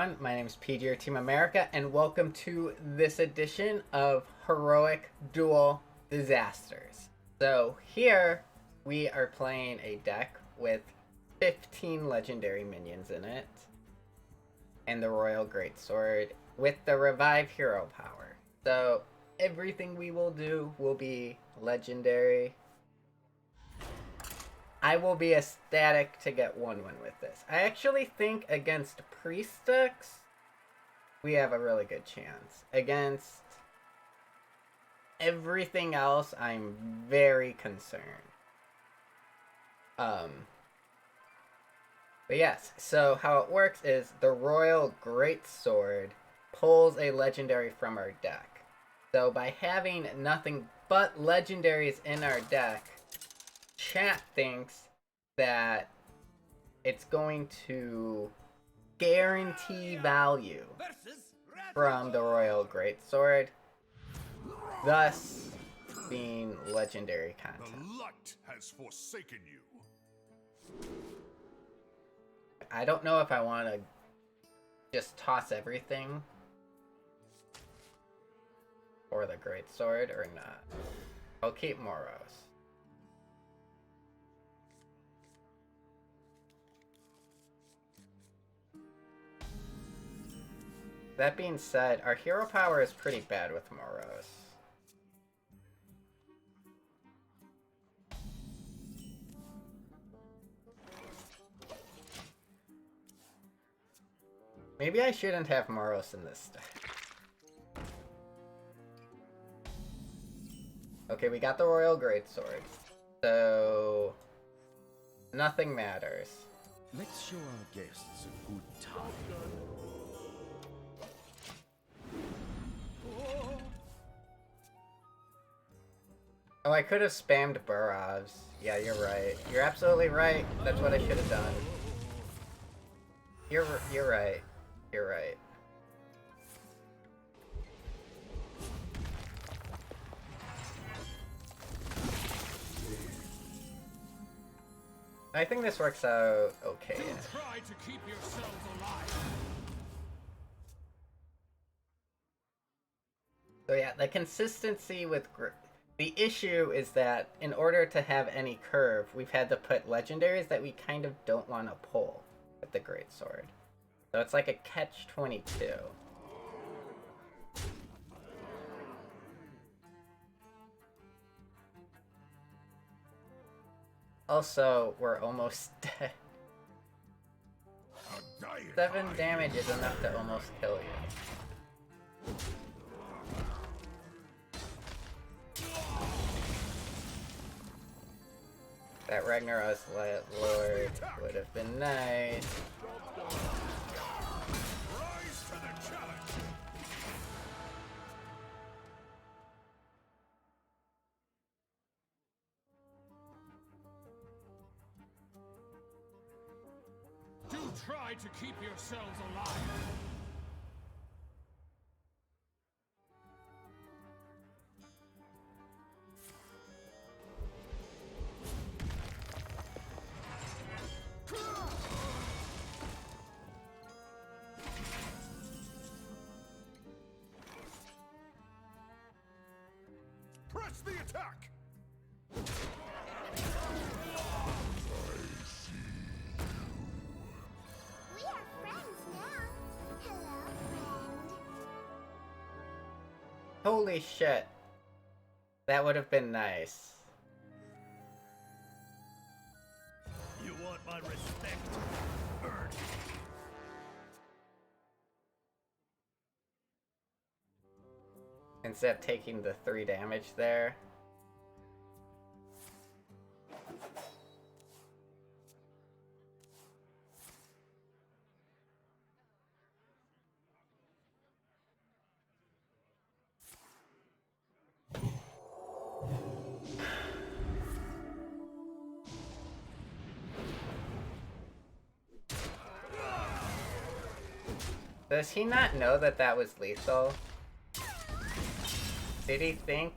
everyone, my name is PG or Team America, and welcome to this edition of Heroic Duel Disasters. So here we are playing a deck with 15 legendary minions in it, and the Royal Greatsword with the Revive Hero power. So everything we will do will be legendary. I will be ecstatic to get 1-1 with this. I actually think against Priest decks, we have a really good chance. Against everything else, I'm very concerned. But yes, so how it works is the Royal Greatsword pulls a legendary from our deck. So by having nothing but legendaries in our deck, chat thinks that it's going to guarantee value from the Royal Greatsword, thus being legendary content. The light has forsaken you. I don't know if I want to just toss everything for the Greatsword or not. I'll keep Moros. That being said, our hero power is pretty bad with Moros. Maybe I shouldn't have Moros in this deck. Okay, we got the Royal Greatsword. So nothing matters. Let's show our guests a good time. Oh, I could have spammed Burrovs. Yeah, you're right. You're absolutely right. That's what I should have done. You're right. You're right. I think this works out okay. Try to keep yourselves alive. So yeah, the consistency with the issue is that in order to have any curve, we've had to put legendaries that we kind of don't want to pull with the Greatsword. So it's like a catch-22. Also, we're almost dead. 7 damage is enough to almost kill you. That Ragnaros Lord would have been nice. Rise to the challenge. Do try to keep yourselves alive. Press the attack! We are friends now. Hello, friend. Holy shit. That would have been nice. You want my respect? Earn it. Instead of taking the 3 damage there. Does he not know that that was lethal? Did he think?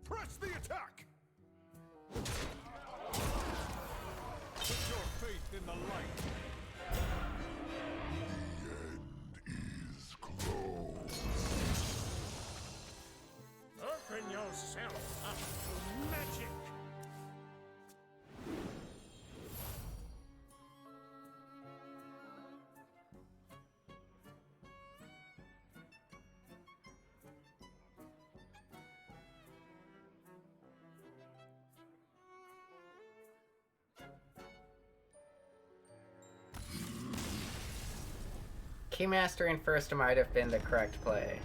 Press the attack! Keymastering first might have been the correct play.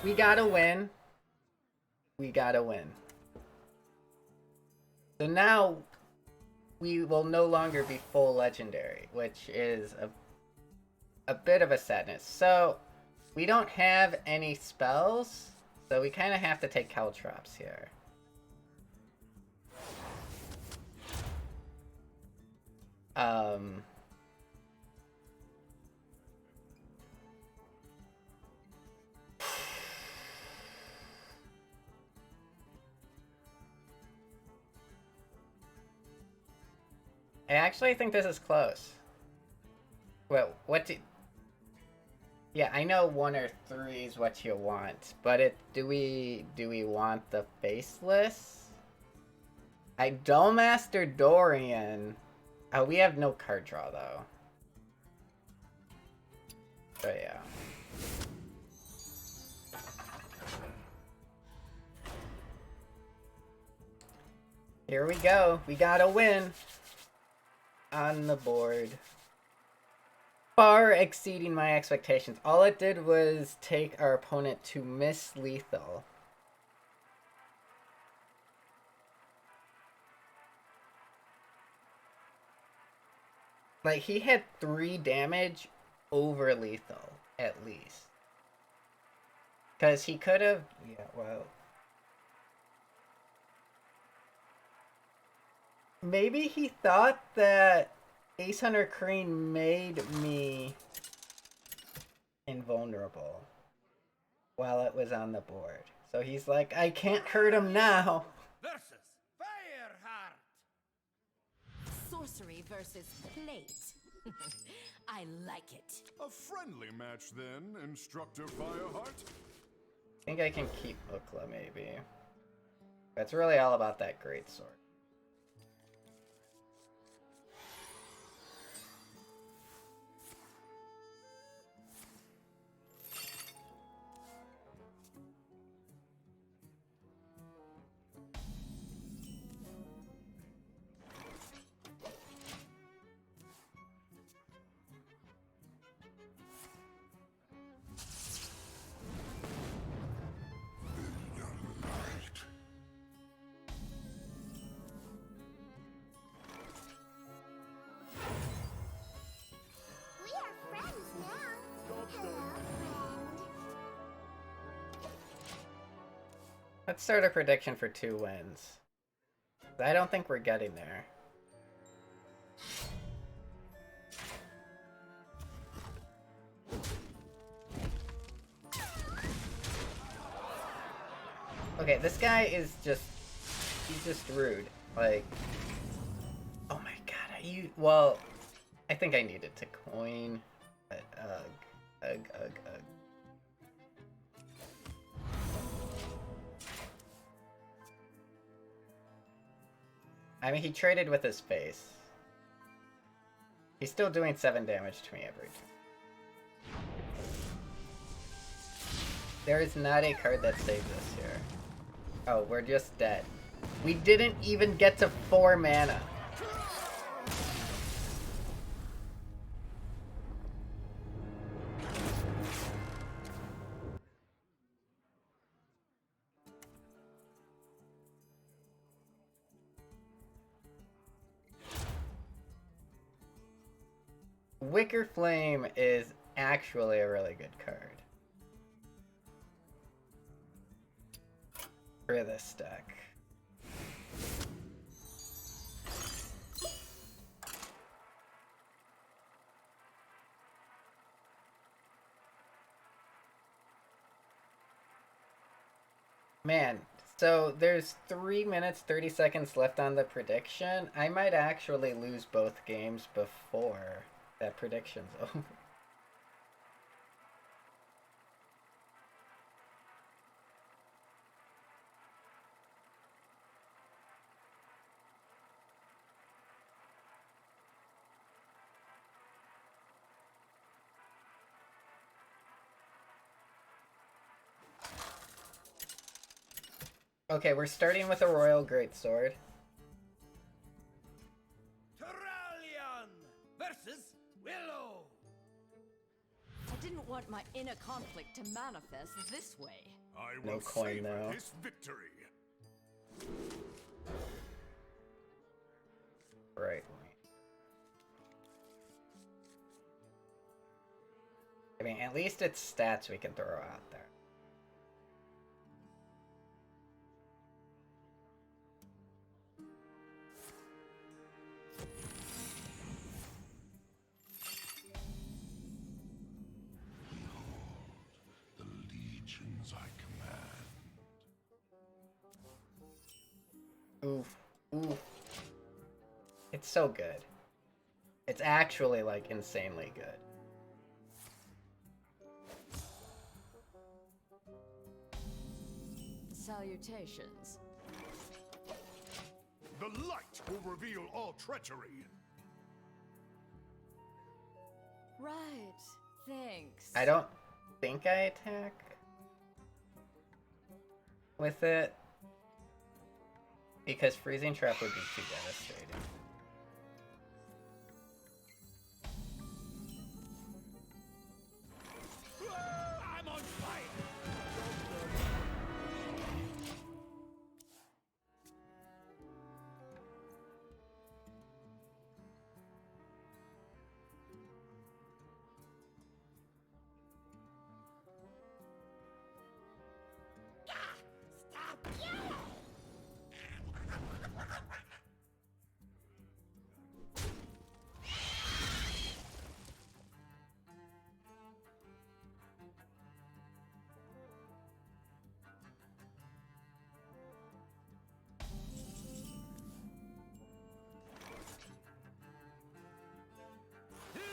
We gotta win. We gotta win. So now we will no longer be full legendary, which is a bit of a sadness. So we don't have any spells, so we kind of have to take Caltrops here. I actually think this is close. Well, what do... Yeah, I know 1 or 3 is what you want, but do we want the faceless? I Duel-master Dorian. Oh, we have no card draw though. So yeah. Here we go. We gotta win. On the board. Far exceeding my expectations. All it did was take our opponent to miss lethal. Like, he had 3 damage over lethal, at least. Because he could have... Yeah, well... Maybe he thought that Ace Hunter Crane made me invulnerable while it was on the board. So he's like, I can't hurt him now. Versus Fireheart. Sorcery versus plate. I like it. A friendly match then, Instructor Fireheart. I think I can keep Ukla, maybe. That's really all about that greatsword. We are friends now. Hello, friend. Let's start a prediction for 2 wins. I don't think we're getting there. Okay, this guy is just... He's just rude. Like... Oh my god, well... I think I needed to coin. But, ugh. I mean, he traded with his face. He's still doing 7 damage to me every turn. There is not a card that saves us here. Oh, we're just dead. We didn't even get to 4 mana. Wicker Flame is actually a really good card for this deck. Man, so there's 3 minutes 30 seconds left on the prediction. I might actually lose both games before that prediction's over. Okay, we're starting with a Royal Greatsword. Terralion versus Will want my inner conflict to manifest this way. I No will coin, savor though. this victory. Right. I mean, at least it's stats we can throw out there. The legions I command. Oof. Oof. It's so good. It's actually, like, insanely good. Salutations. The light will reveal all treachery. Right. Thanks. I don't think I attack with it because freezing trap would be too devastating. I'm on fire.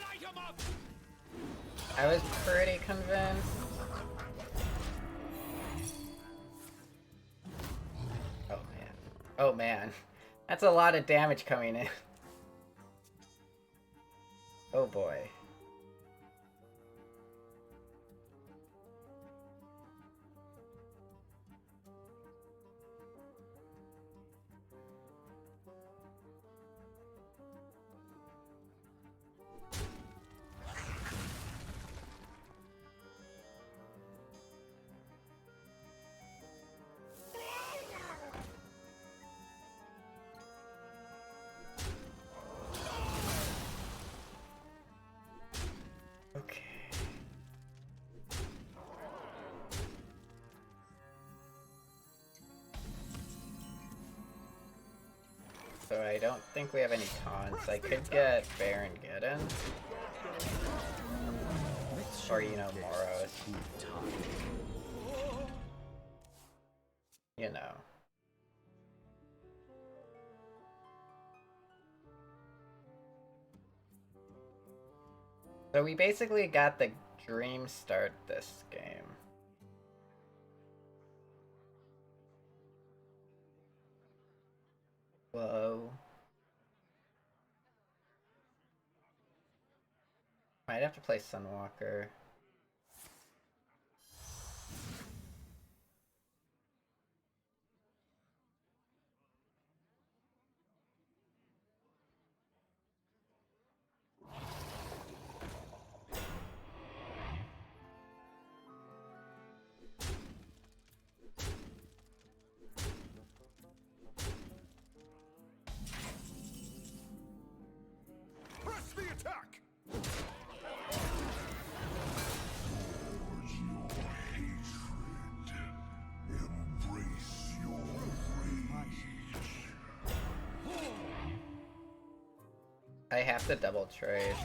Light 'em up. I was pretty convinced. Oh man. Oh man. That's a lot of damage coming in. Oh boy. Okay. So I don't think we have any taunts. I could get Baron Geddon. Or, you know, Moros. You know. So we basically got the dream start this game. Whoa. Might have to play Sunwalker. Press the attack. Embrace your rage. I have to double trade.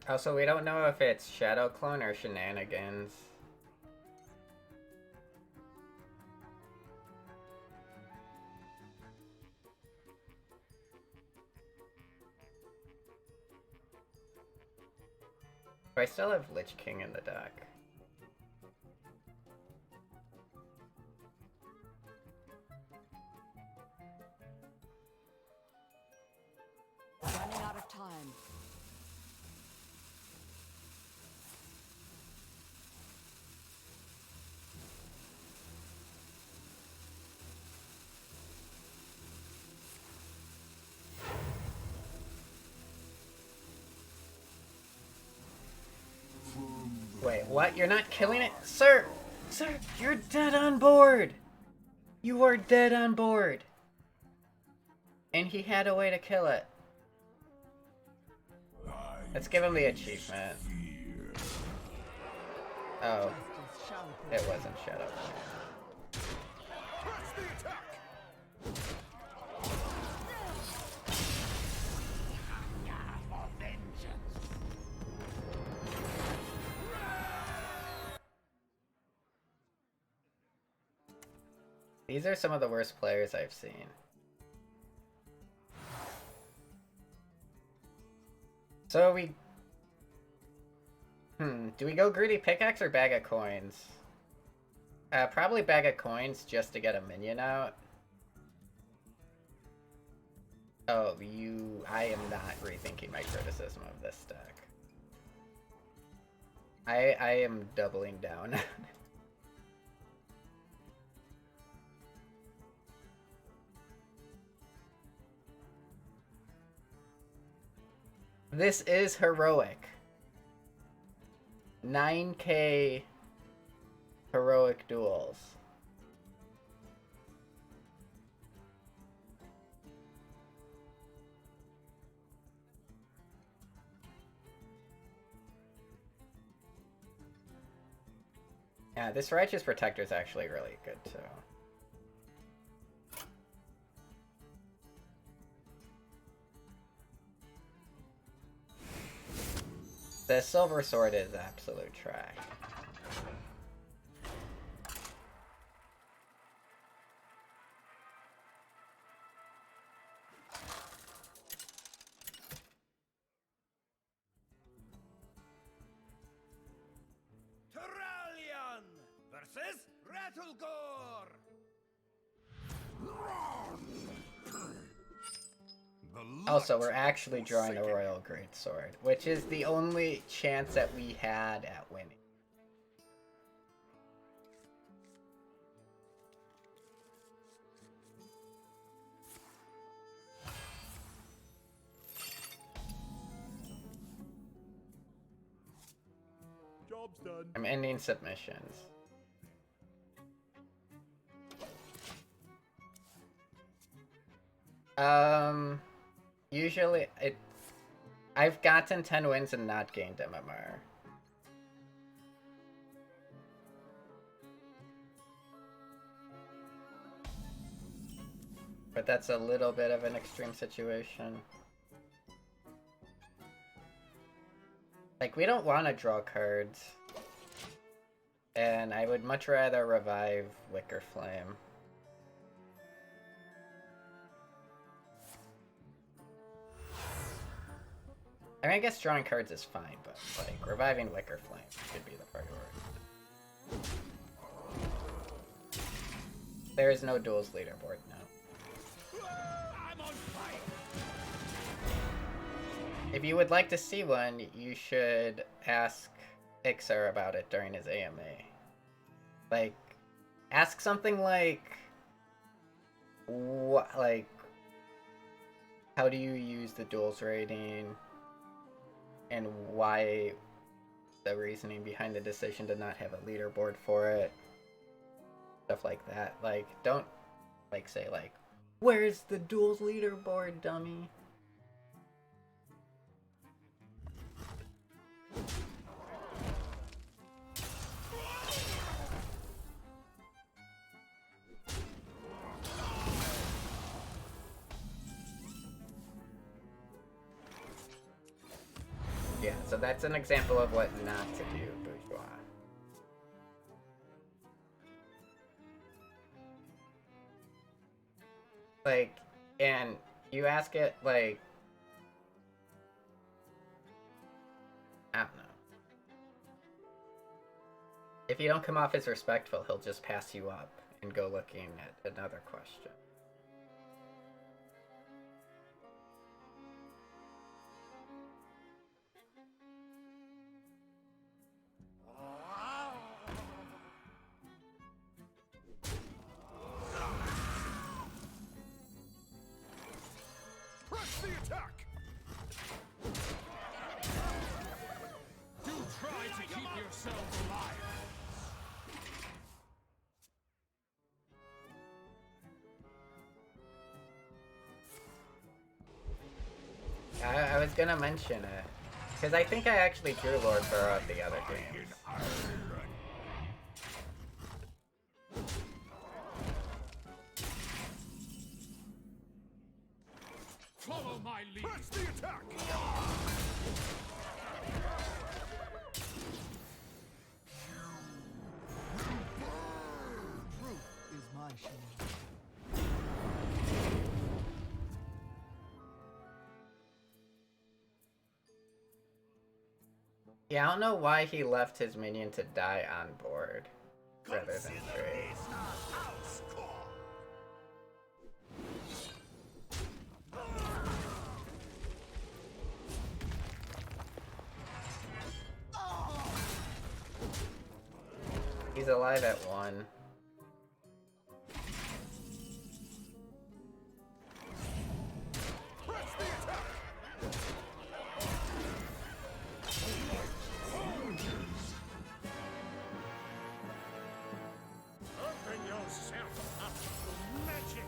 Also, we don't know if it's Shadow Clone or Shenanigans. I still have Lich King in the deck. Running out of time. Wait, what? You're not killing it? Sir! Sir, you're dead on board! You are dead on board! And he had a way to kill it. Let's give him the achievement. Oh. It wasn't Shadow. These are some of the worst players I've seen. So we... do we go greedy pickaxe or bag of coins? Probably bag of coins just to get a minion out. Oh, I am not rethinking my criticism of this deck. I am doubling down. This is heroic. 9k heroic duels. Yeah, this Righteous Protector is actually really good too. The Silver Sword is absolute trash. Terralion versus Rattlegore. Also, we're actually drawing a Royal Greatsword, which is the only chance that we had at winning. Job's done. I'm ending submissions. Usually I've gotten 10 wins and not gained MMR. But that's a little bit of an extreme situation. Like, we don't want to draw cards. And I would much rather revive Wicker Flame. I mean, I guess drawing cards is fine, but, like, reviving Wicker Flame should be the priority. There is no duels leaderboard now. I'm on fire. If you would like to see one, you should ask Ixar about it during his AMA. Like, ask something like, what, like, how do you use the duels rating, and why the reasoning behind the decision to not have a leaderboard for it. Stuff like that. Like, don't, like, say, like, where's the duels leaderboard, dummy? Yeah, so that's an example of what not to do, bourgeois. Like, and you ask it, like, I don't know. If you don't come off as respectful, he'll just pass you up and go looking at another question. Press the attack! Do try to keep yourselves alive! I was gonna mention it. Because I think I actually drew Lord Burrow at the other games. Follow my lead! Press the attack! Truth is my shield. Yeah, I don't know why he left his minion to die on board rather than Consider trade. this a house call. He's alive at 1. Press the attack! Open yourself up to magic!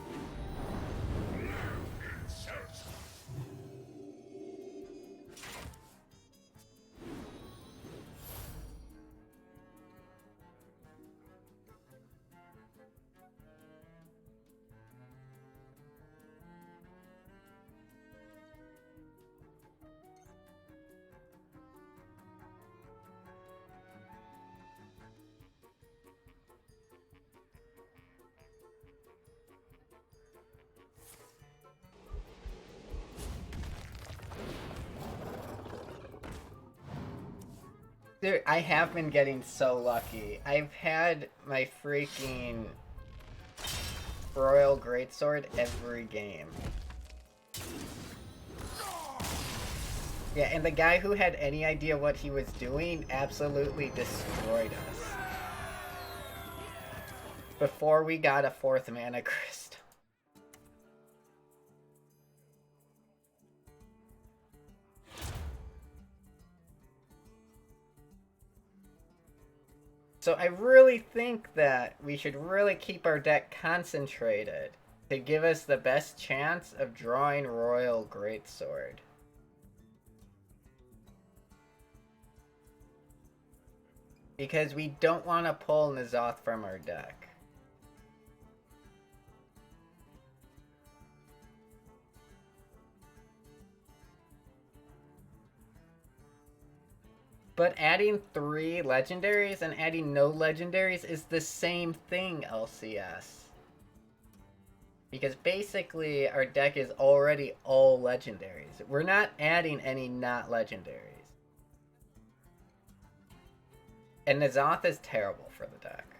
Dude, I have been getting so lucky. I've had my freaking Royal Greatsword every game. Yeah, and the guy who had any idea what he was doing absolutely destroyed us. Before we got a 4th mana crystal. So I really think that we should really keep our deck concentrated to give us the best chance of drawing Royal Greatsword. Because we don't want to pull N'Zoth from our deck. But adding 3 legendaries and adding no legendaries is the same thing, LCS. Because basically our deck is already all legendaries. We're not adding any not legendaries. And N'Zoth is terrible for the deck.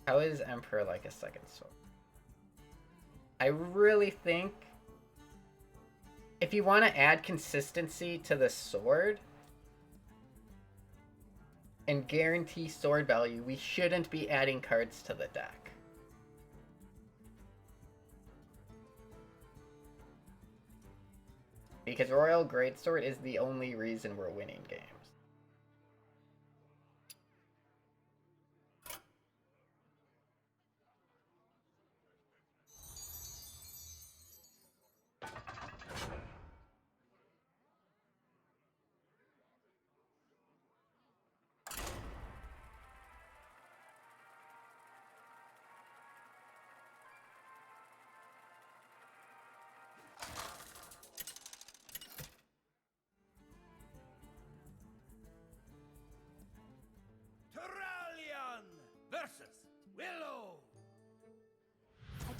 How is Emperor like a second sword? I really think if you want to add consistency to the sword and guarantee sword value, we shouldn't be adding cards to the deck. Because Royal Greatsword is the only reason we're winning games.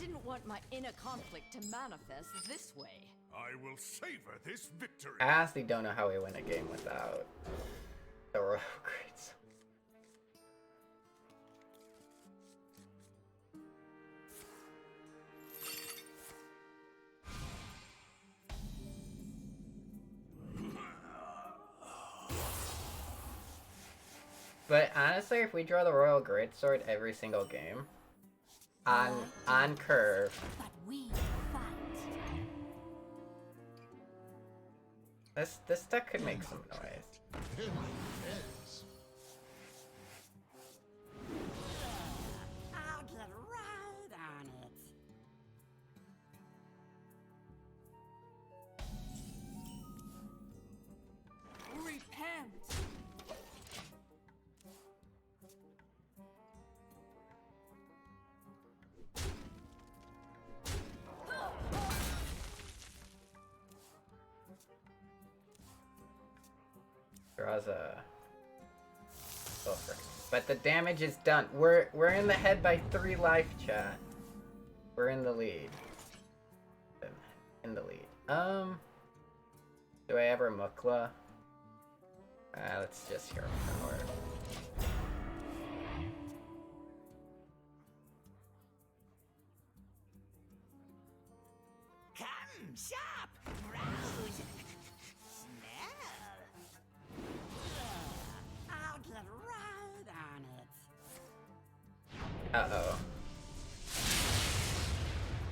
didn't want my inner conflict to manifest this way. I will savor this victory. I honestly don't know how we win a game without the Royal Greats. But honestly, if we draw the Royal Greatsword every single game, on curve, But we fight. this deck could make some noise. I'll get right on it. Repent. Draws a silver. But the damage is done. We're in the head by 3 life, chat. We're in the lead. In the lead. Do I ever Mukla? Let's just hero power. Come, shop, browse, smell. I'll get right on it. Uh-oh.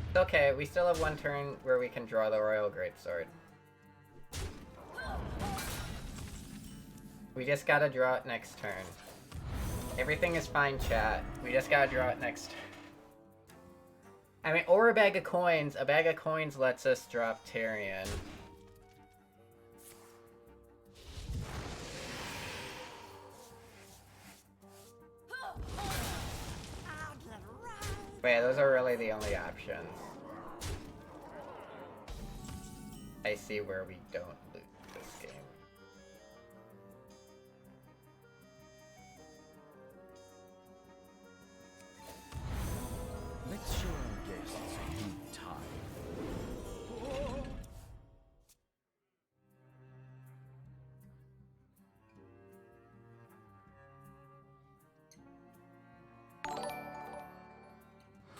It's okay, we still have 1 turn where we can draw the Royal Greatsword. We just gotta draw it next turn. Everything is fine, chat. We just gotta draw it next turn. I mean, or a bag of coins. A bag of coins lets us drop Tyrion. Wait, those are really the only options. I see where we don't lose this game. Let's show our guests a good time.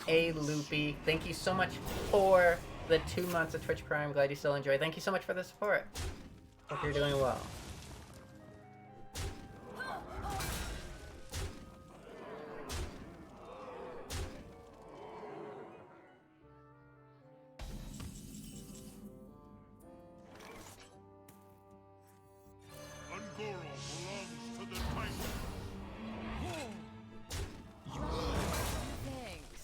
Hey Loopy, thank you so much for the 2 months of Twitch Prime. Glad you still enjoy. Thank you so much for the support. Hope you're doing well. Ungoro belongs to the Titan. Thanks.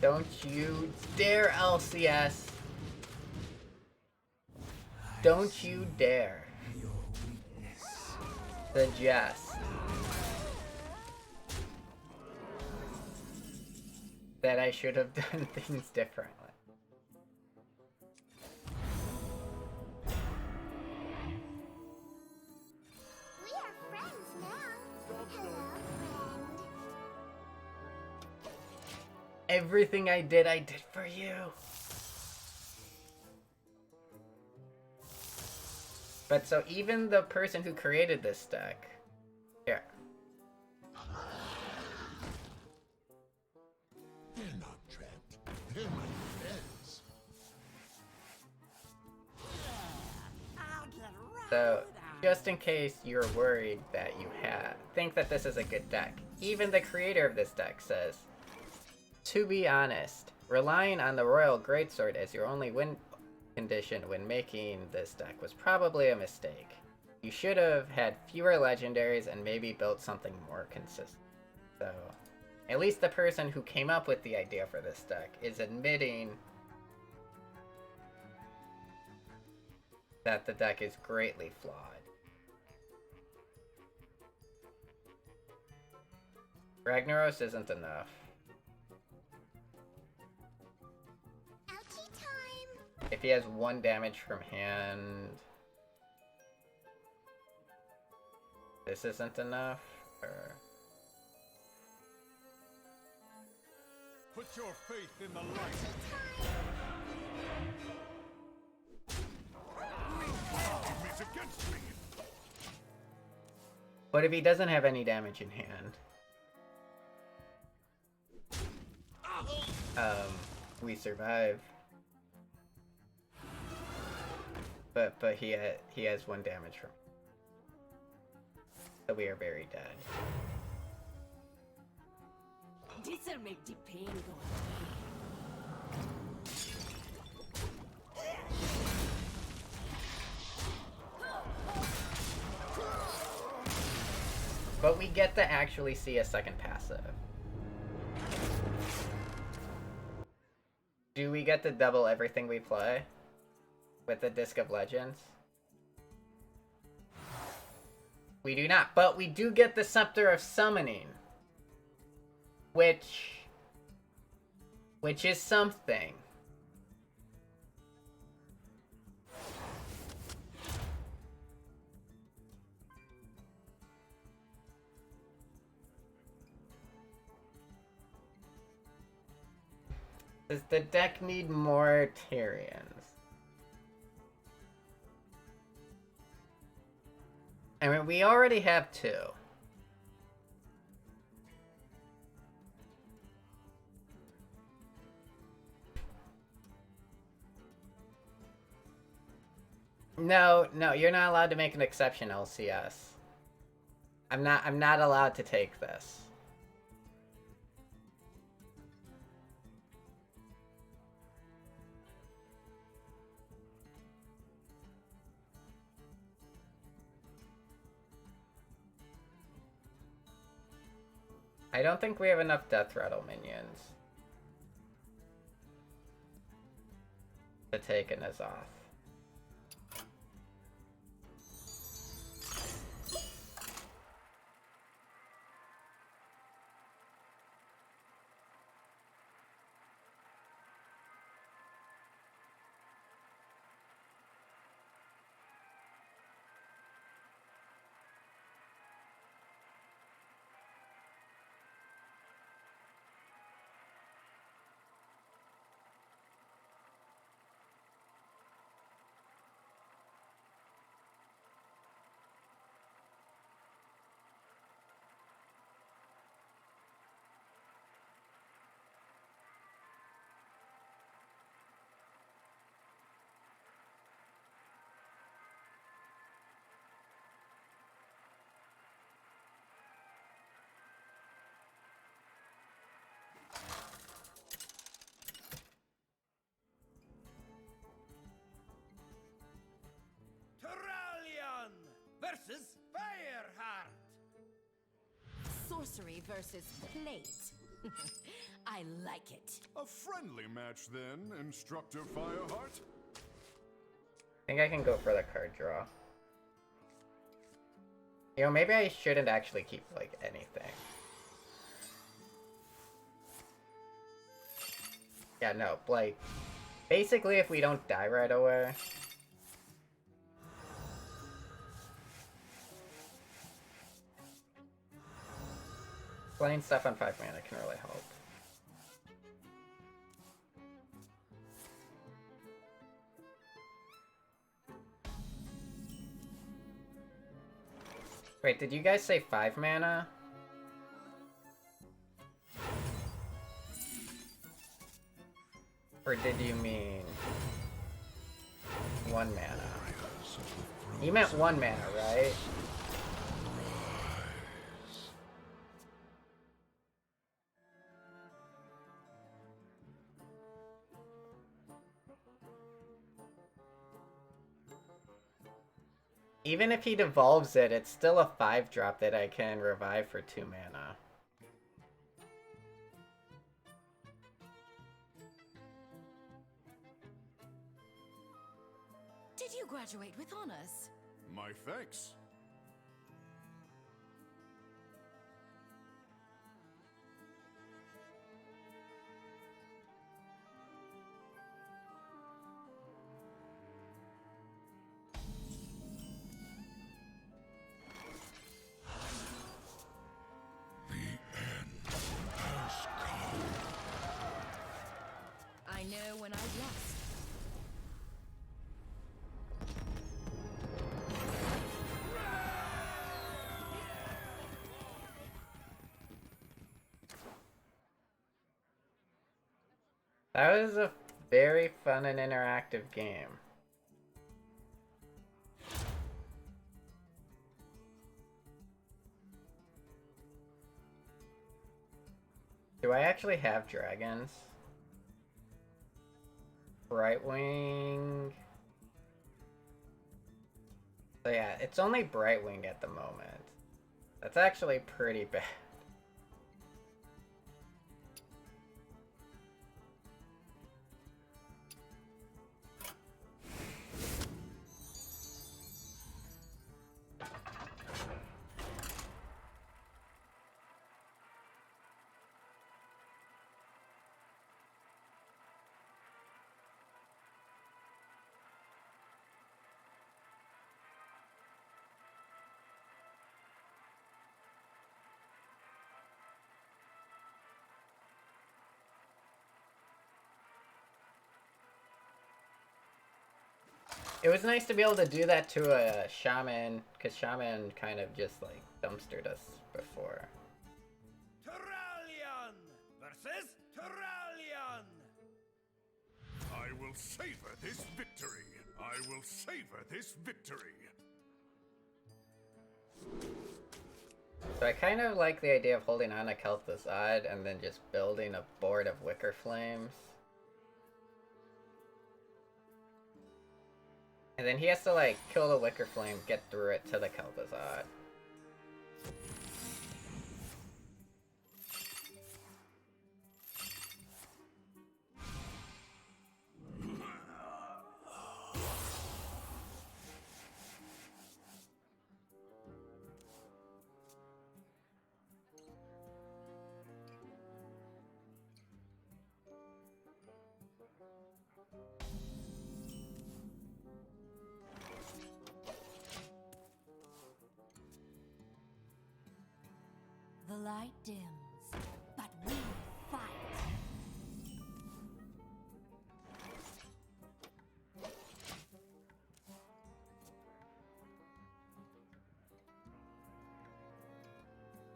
Don't you dare, LCS. Don't you dare suggest that I should have done things differently. We are friends now. Hello, friend. Everything I did for you. But so even the person who created this deck, here. They're not trapped. They're my friends. I'll get right So on just in case you're worried that you think that this is a good deck, even the creator of this deck says, to be honest, relying on the Royal Greatsword as your only win condition when making this deck was probably a mistake. You should have had fewer legendaries and maybe built something more consistent. So, at least the person who came up with the idea for this deck is admitting that the deck is greatly flawed. Ragnaros isn't enough. Ouchie time. If he has 1 damage from hand... This isn't enough? Or... Put your faith in the light. Enemies against me. But if he doesn't have any damage in hand... we survive. But he has 1 damage from... So we are very dead. This'll make the pain go But we get to actually see a second passive. Do we get to double everything we play? With the Disc of Legends? We do not, but we do get the Scepter of Summoning. Which is something. Does the deck need more Tyrians? I mean, we already have 2. No, you're not allowed to make an exception, LCS. I'm not allowed to take this. I don't think we have enough Death Rattle minions to take a N'Zoth. Turalion versus Fireheart. sorcery versus plate. I like it. A friendly match then, Instructor Fireheart. I think I can go for the card draw. You know, maybe I shouldn't actually keep, like, anything. Yeah, no, like, basically if we don't die right away... Playing stuff on 5 mana can really help. Wait, did you guys say 5 mana? Or did you mean 1 mana? You meant 1 mana, right? Even if he devolves it, it's still a 5-drop that I can revive for 2 mana. Did you graduate with honors? My thanks. when I've lost. That was a very fun and interactive game. Do I actually have dragons? Brightwing. So yeah, it's only Brightwing at the moment. That's actually pretty bad. It was nice to be able to do that to a shaman, because shaman kind of just like dumpstered us before. Turalian versus Turalian. I will savor this victory. I will savor this victory. So I kind of like the idea of holding on to Kel'Thuzad and then just building a board of Wicker Flames. And then he has to like kill the Wicker Flame, get through it to the Kel'Thuzad. The light dims, but we fight.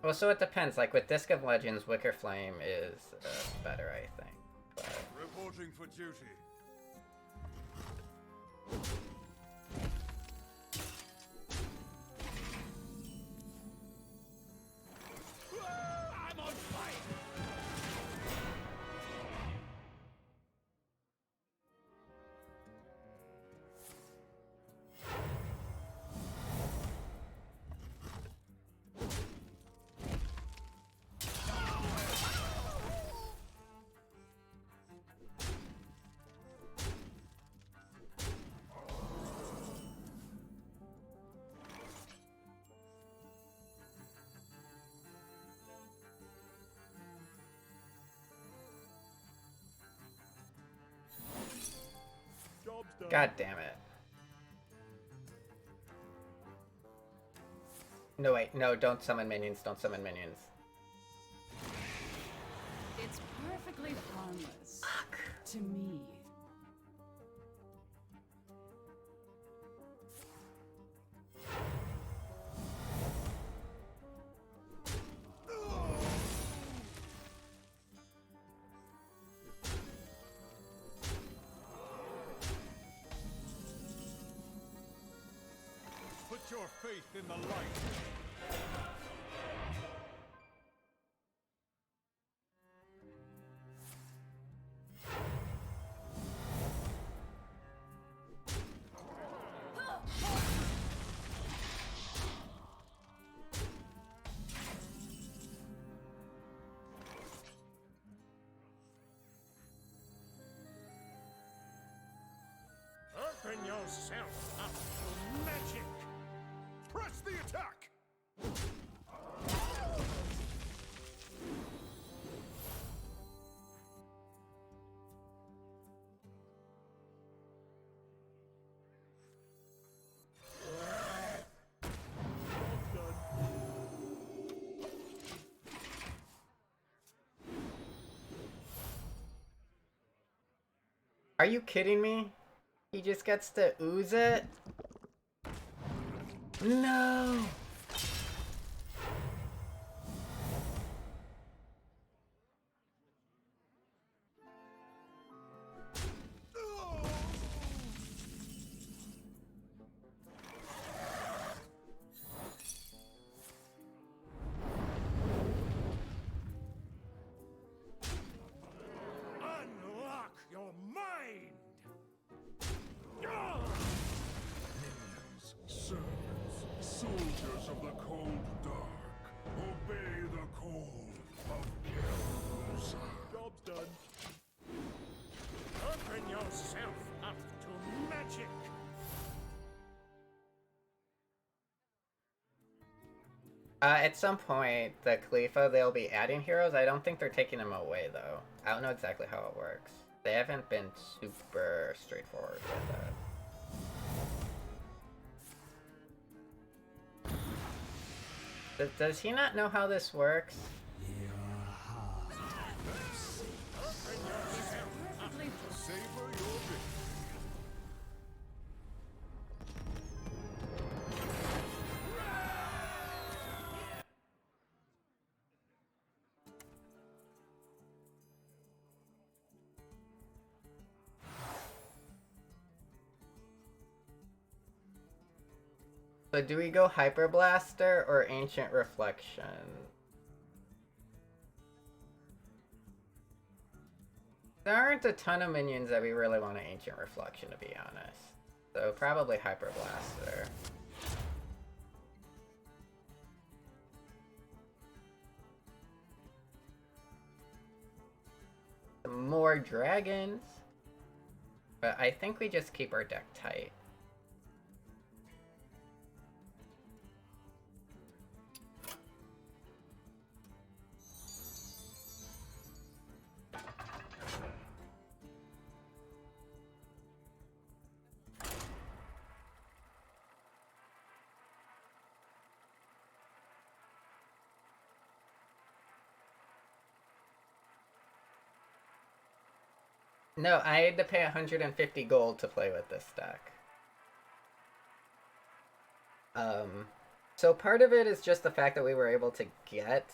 Well, so it depends. Like with Disc of Legends, Wicker Flame is better, I think. But... Reporting for duty. I'm on fire. Job's done. God damn it. No, wait, no, don't summon minions, don't summon minions. It's perfectly harmless. To me. Put your faith in the light. Open yourself up to magic. Press the attack. Are you kidding me? He just gets to ooze it? No! Unlock your mind! Minions, servants, soldiers of the cold dark, obey the call of Kel'Thuzad. Job's done. Open yourself up to magic! At some point, the Khalifa, they'll be adding heroes. I don't think they're taking them away, though. I don't know exactly how it works. They haven't been super straightforward with that. Does he not know how this works? Perfectly Savor your victory. So do we go Hyper Blaster or Ancient Reflection? There aren't a ton of minions that we really want an Ancient Reflection, to be honest. So probably Hyper Blaster. Some more dragons. But I think we just keep our deck tight. No, I had to pay 150 gold to play with this deck. So part of it is just the fact that we were able to get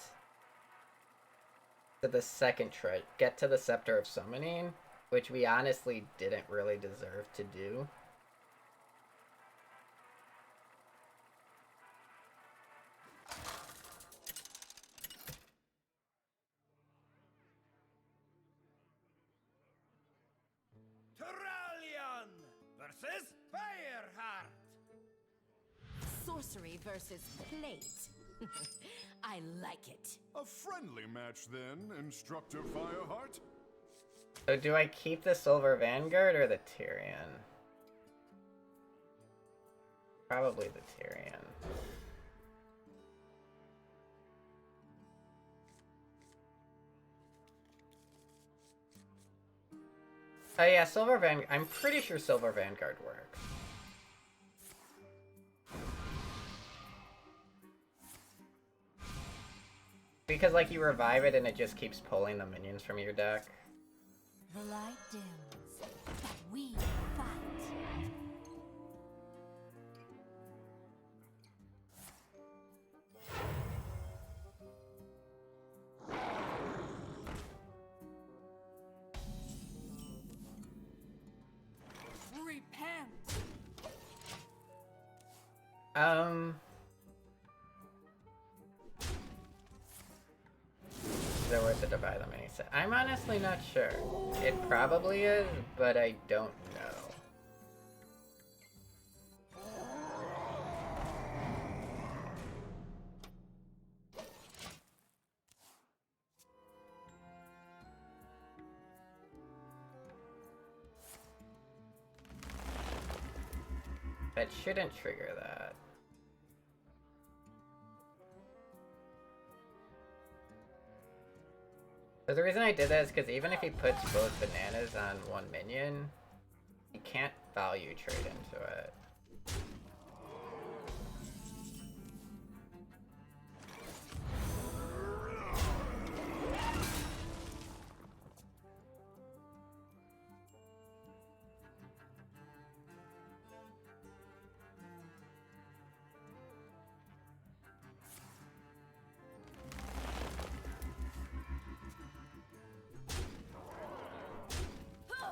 to the second get to the Scepter of Summoning, which we honestly didn't really deserve to do. Turalion versus Fireheart! Sorcery versus plate. I like it. A friendly match then, Instructor Fireheart. So do I keep the Silver Vanguard or the Tyrion? Probably the Tyrion. Oh yeah, Silver Vanguard. I'm pretty sure Silver Vanguard works. Because like you revive it and it just keeps pulling the minions from your deck. The light dims, but we fight. repent. Is it worth it to buy the mini set? I'm honestly not sure. It probably is, but I don't know. That shouldn't trigger that. So the reason I did that is because even if he puts both bananas on one minion, he can't value trade into it.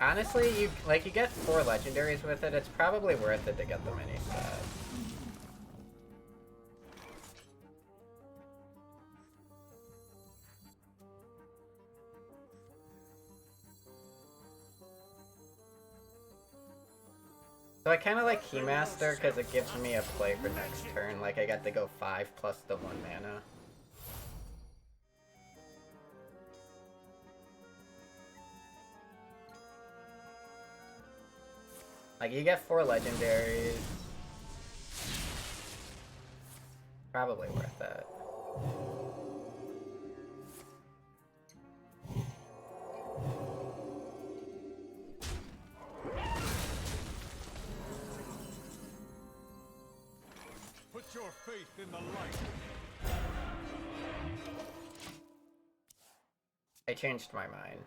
Honestly, you get 4 legendaries with it. It's probably worth it to get the mini set. So I kind of like Keymaster because it gives me a play for next turn. Like I got to go 5 plus the 1 mana. Like you get 4 legendaries. Probably worth it. Put your faith in the light. I changed my mind.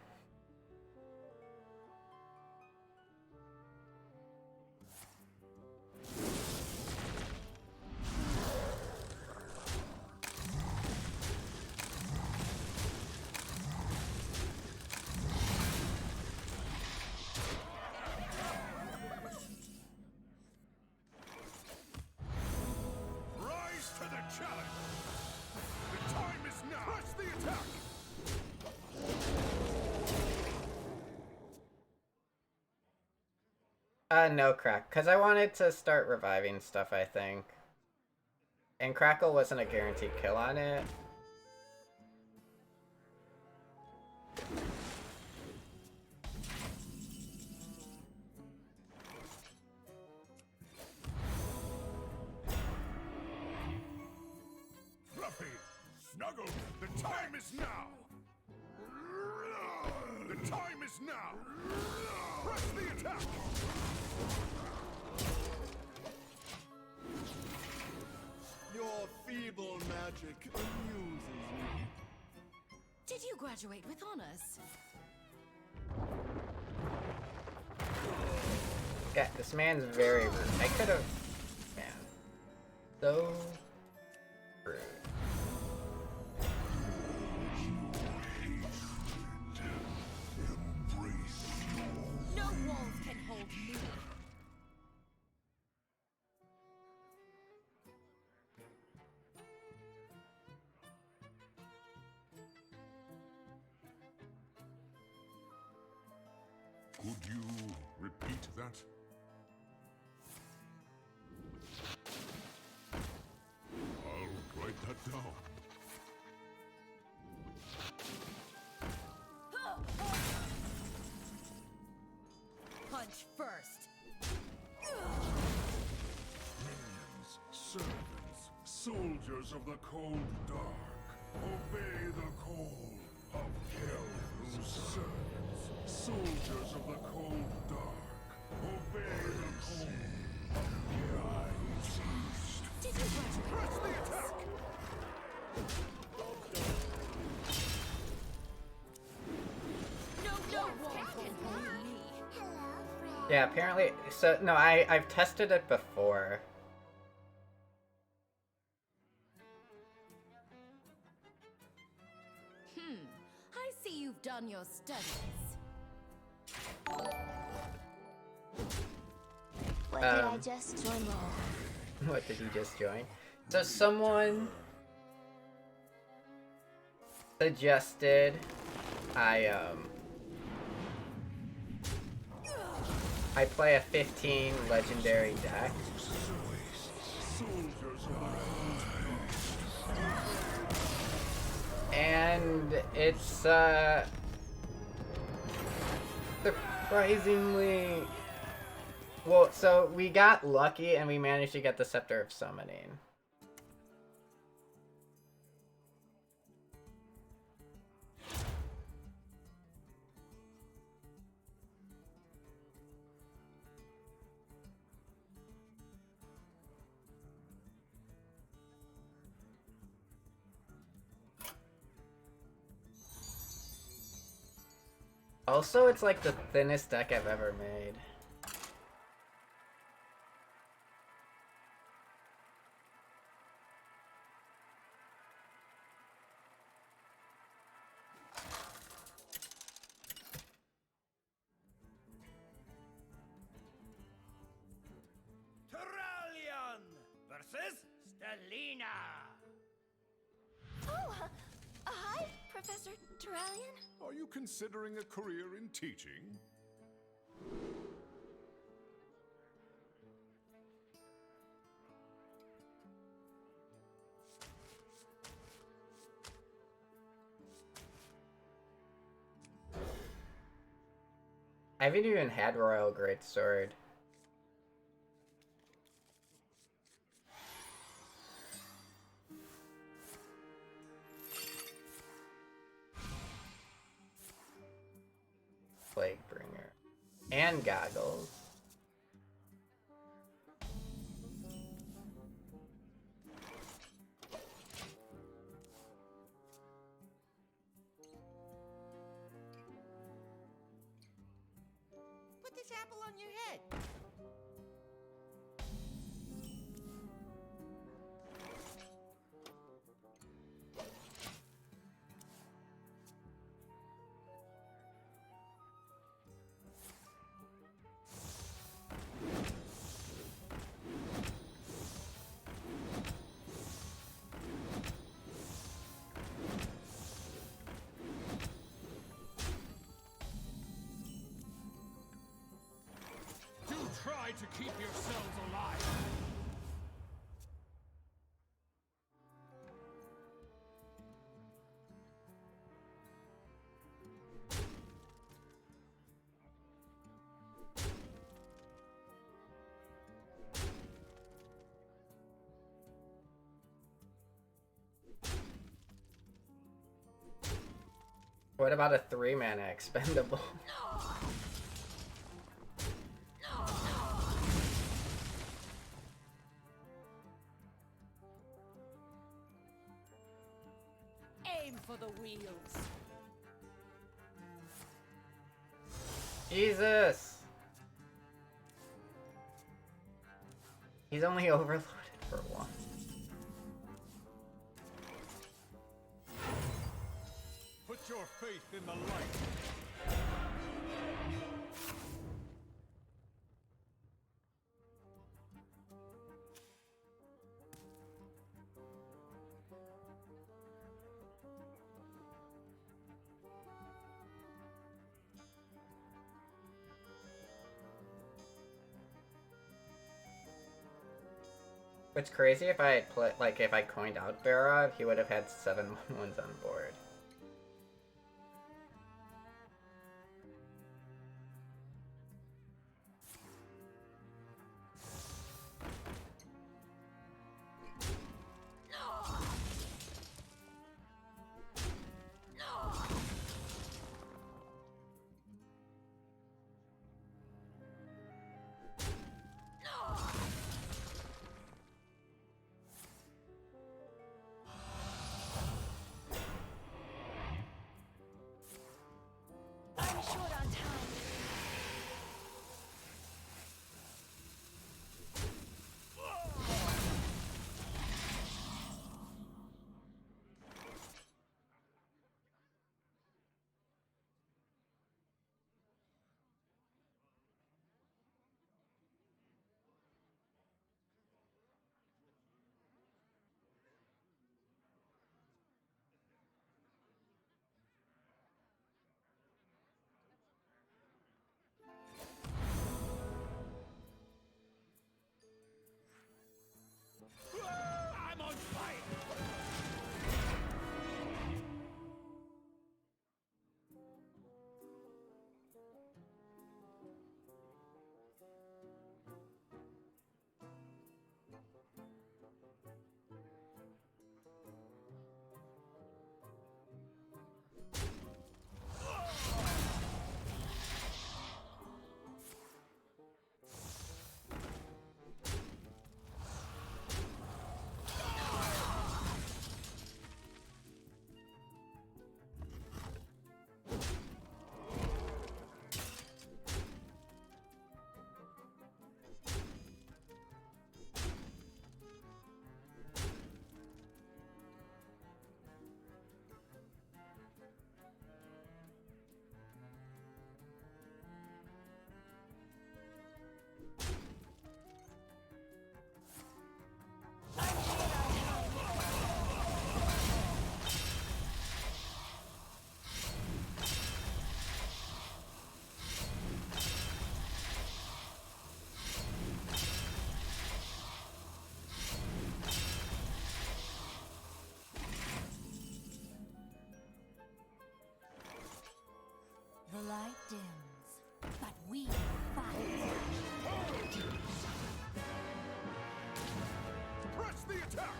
Rise to the challenge! The time is now! Press the attack! No crack, because I wanted to start reviving stuff, I think. And Crackle wasn't a guaranteed kill on it. Fluffy! Snuggle! The time is now! The time is now! Press the attack! Your feeble magic amuses me. Did you graduate with honors? Yeah, this man's very rude. I could have... Man. So... rude. No walls can hold me. Could you repeat that? I'll write that down. Punch first. Minions, servants, soldiers of the cold dark, obey the call of hell's servants. Soldiers of the cold dark, obey the call of hell's east. Did you graduate? Press the attack! No walls can hold me. Hello, friend. Yeah, apparently... So, no, I've tested it before. I see you've done your studies. What did I just join with? What did he just join? So someone... suggested I play a 15 legendary deck. Soldiers of And it's surprisingly well, so we got lucky and we managed to get the Scepter of Summoning. Also, it's like the thinnest deck I've ever made. Terralion? Are you considering a career in teaching? I haven't even had Royal Greatsword. Plaguebringer. And Goggles. Put this apple on your head. Do try to keep yourselves alive. What about a 3-mana expendable? Aim for the wheels. Jesus! He's only overloaded for one. Put your faith in the light. What's crazy, if I had if I coined out Barov, he would have had 7 ones on board. light dims, but we fight. Press the attack!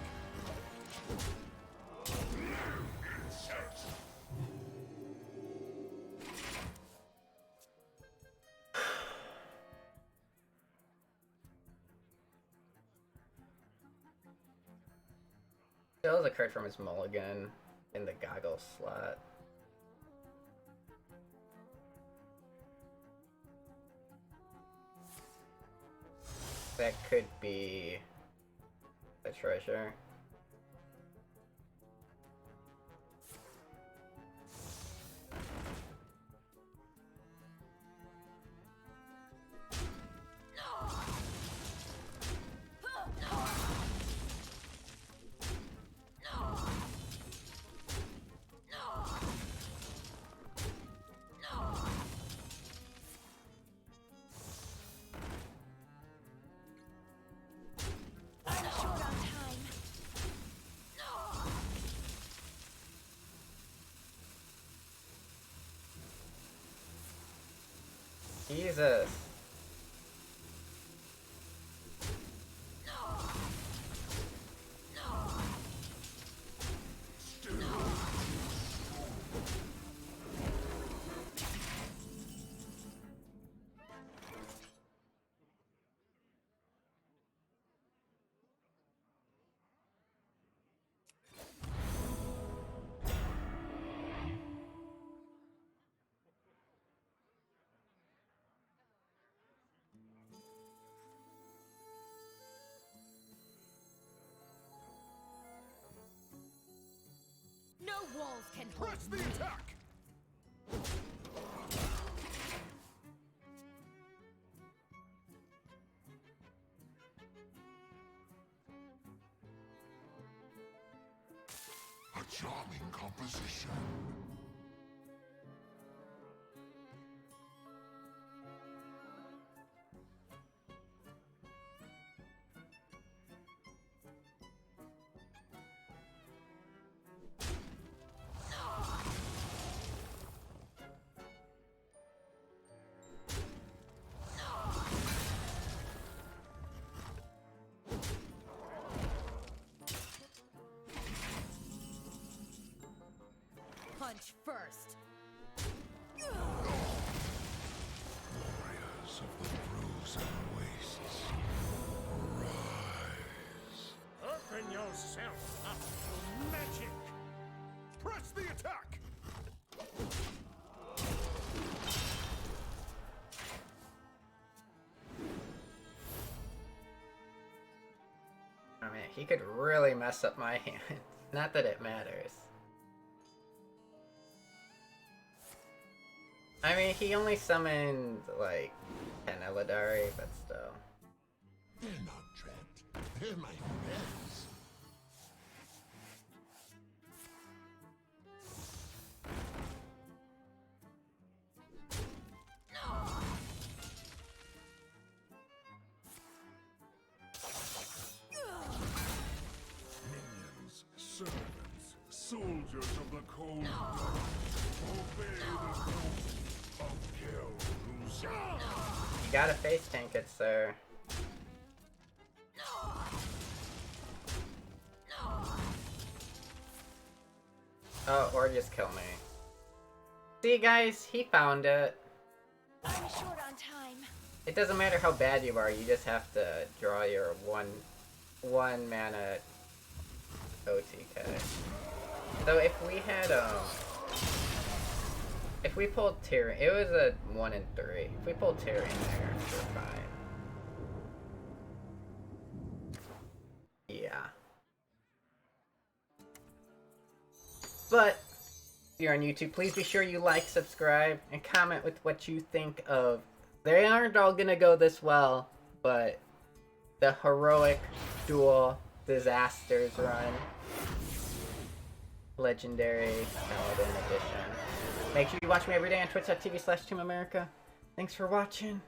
Steals a card from his mulligan in the goggle slot. That could be a treasure. Jesus. No walls can Press hold the me. attack! A charming composition. Punch first. Warriors of the frozen wastes, rise. Open yourself up to magic! Press the attack! Oh man, he could really mess up my hand. Not that it matters. I mean, he only summoned, like, 10 Eladari, but still. They're not trapped. They're my friends. Minions, servants, soldiers of the cold dark, obey the code of Kel. You gotta face tank it, sir. Oh, or just kill me. See, guys, he found it. I'm short on time. It doesn't matter how bad you are, you just have to draw your one mana OTK. So if we had if we pulled Tyrion, it was a 1 in 3. If we pulled Tyrion there, we're fine. Yeah. But if you're on YouTube, please be sure you like, subscribe, and comment with what you think of. They aren't all gonna go this well, but the heroic Duel Disasters run. Legendary Paladin edition. Make sure you watch me every day on twitch.tv/TeamAmerica. Thanks for watching.